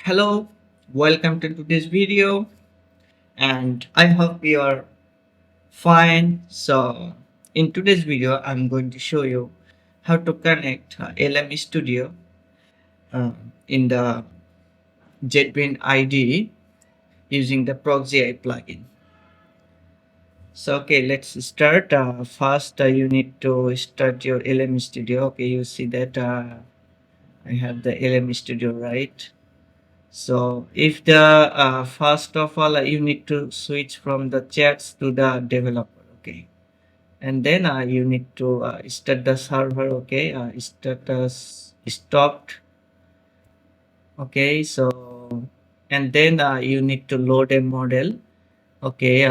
Hello, welcome to today's video, and I hope you are fine. So, in today's video, I'm going to show you how to connect LM Studio in the JetBrains IDE using the ProxyAI plugin. So, okay, let's start. First, you need to start your LM Studio. Okay, you see that I have the LM Studio, right? So if the first of all you need to switch from the chats to the developer, okay, and then you need to start the server, okay, status stopped, okay. So and then you need to load a model, okay.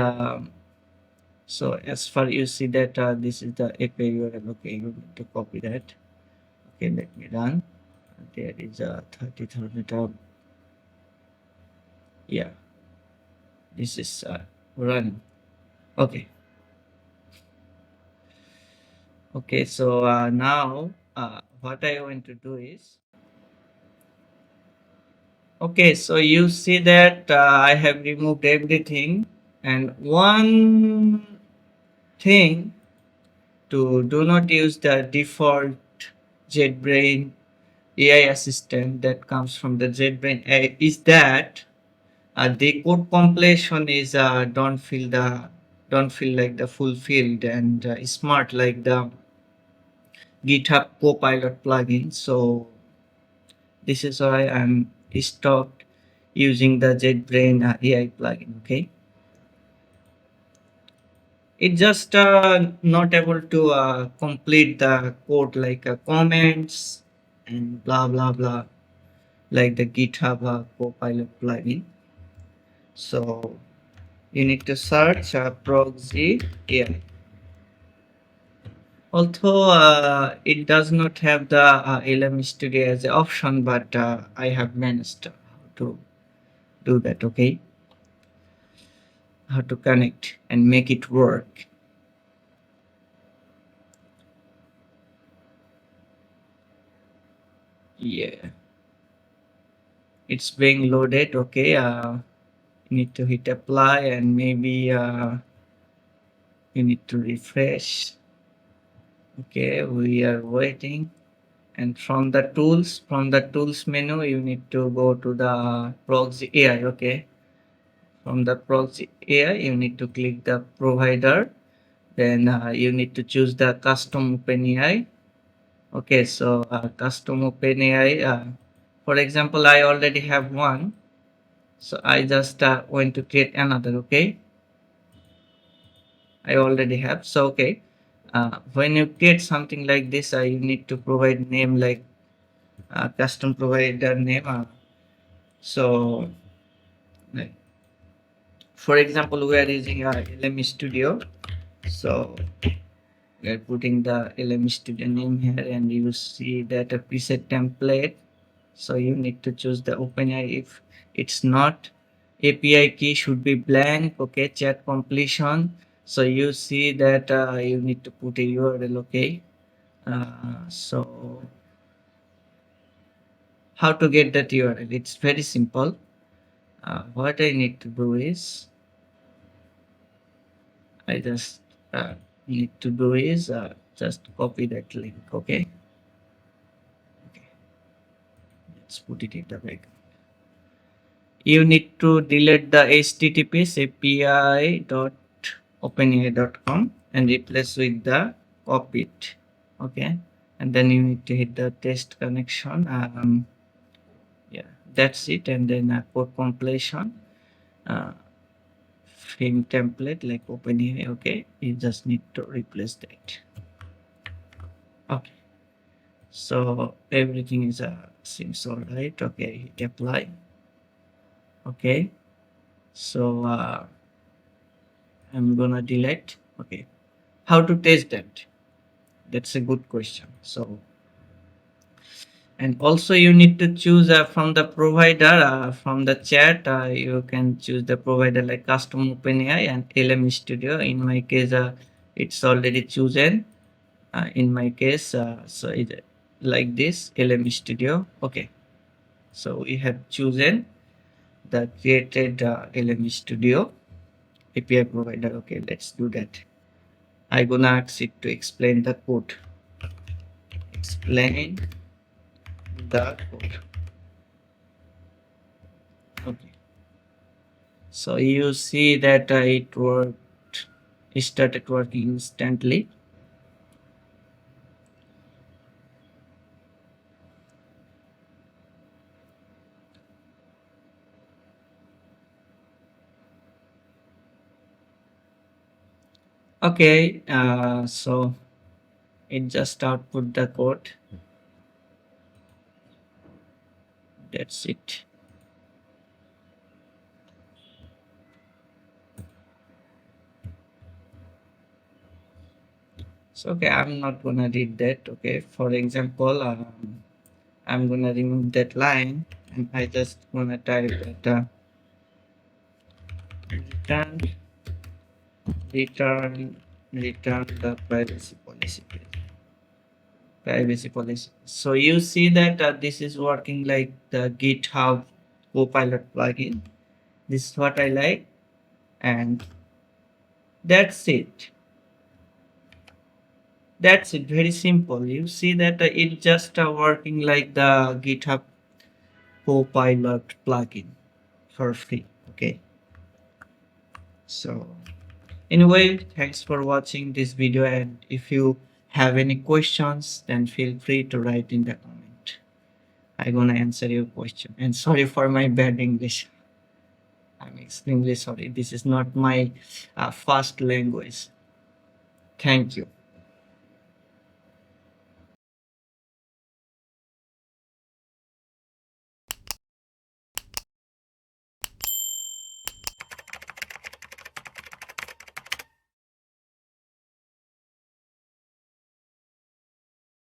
So as far you see that this is the API URL, okay, you need to copy that. Okay, let me run. There is a 30,000. Yeah, this is run. Okay. Okay, so now what I want to do is, okay, so you see that I have removed everything, and one thing, to do not use the default JetBrains AI assistant that comes from the JetBrains AI is that the code completion is don't feel like the fulfilled and smart like the GitHub Copilot plugin. So this is why I'm stopped using the JetBrains AI plugin. Okay, it just not able to complete the code like comments and blah blah blah like the GitHub Copilot plugin. So you need to search Proxy AI. Although it does not have the LM Studio as an option, but I have managed to do that. Okay, how to connect and make it work. Yeah, it's being loaded. Okay, you need to hit apply and maybe you need to refresh. Okay, we are waiting. And from the tools menu, you need to go to the Proxy AI. Okay, from the Proxy AI, you need to click the provider. Then you need to choose the custom OpenAI. Okay, so custom OpenAI. For example, I already have one, so I just want to create another. Okay, I already have. So okay, when you create something like this, you need to provide name like custom provider name. So, like, for example, we are using LM Studio. So we are putting the LM Studio name here, and you see that a preset template. So you need to choose the OpenAI. If it's not, API key should be blank. Okay, chat completion. So you see that you need to put a URL. Okay, so how to get that URL? It's very simple. What I need to do is I just need to do is just copy that link. Okay, okay, let's put it in the back. You need to delete the https api.openai.com and replace with the copied. Okay, and then you need to hit the test connection. Yeah, that's it. And then code completion. Uh, Frame template like OpenAI. Okay, you just need to replace that. Okay, so everything is seems all right. Okay, hit apply. Okay, so I'm gonna delete. Okay, how to test that? That's a good question. So, and also you need to choose from the provider, from the chat. You can choose the provider like custom OpenAI and LM Studio. In my case, it's already chosen. In my case, so it like this LM Studio. Okay, So we have chosen the created LM Studio API provider. Okay, let's do that. I'm gonna ask it to explain the code. Explain the code. Okay. So you see that it started working instantly. Okay, so it just output the code. That's it. So okay, I'm not gonna read that. Okay, for example, I'm gonna remove that line and I just gonna type that return return return the privacy policy. So you see that this is working like the GitHub Copilot plugin. This is what I like, and that's it. That's it. Very simple. You see that it just working like the GitHub Copilot plugin for free. Okay. So anyway, thanks for watching this video, and if you have any questions, then feel free to write in the comment. I'm gonna answer your question. And sorry for my bad English. I'm extremely sorry. This is not my first language. Thank you.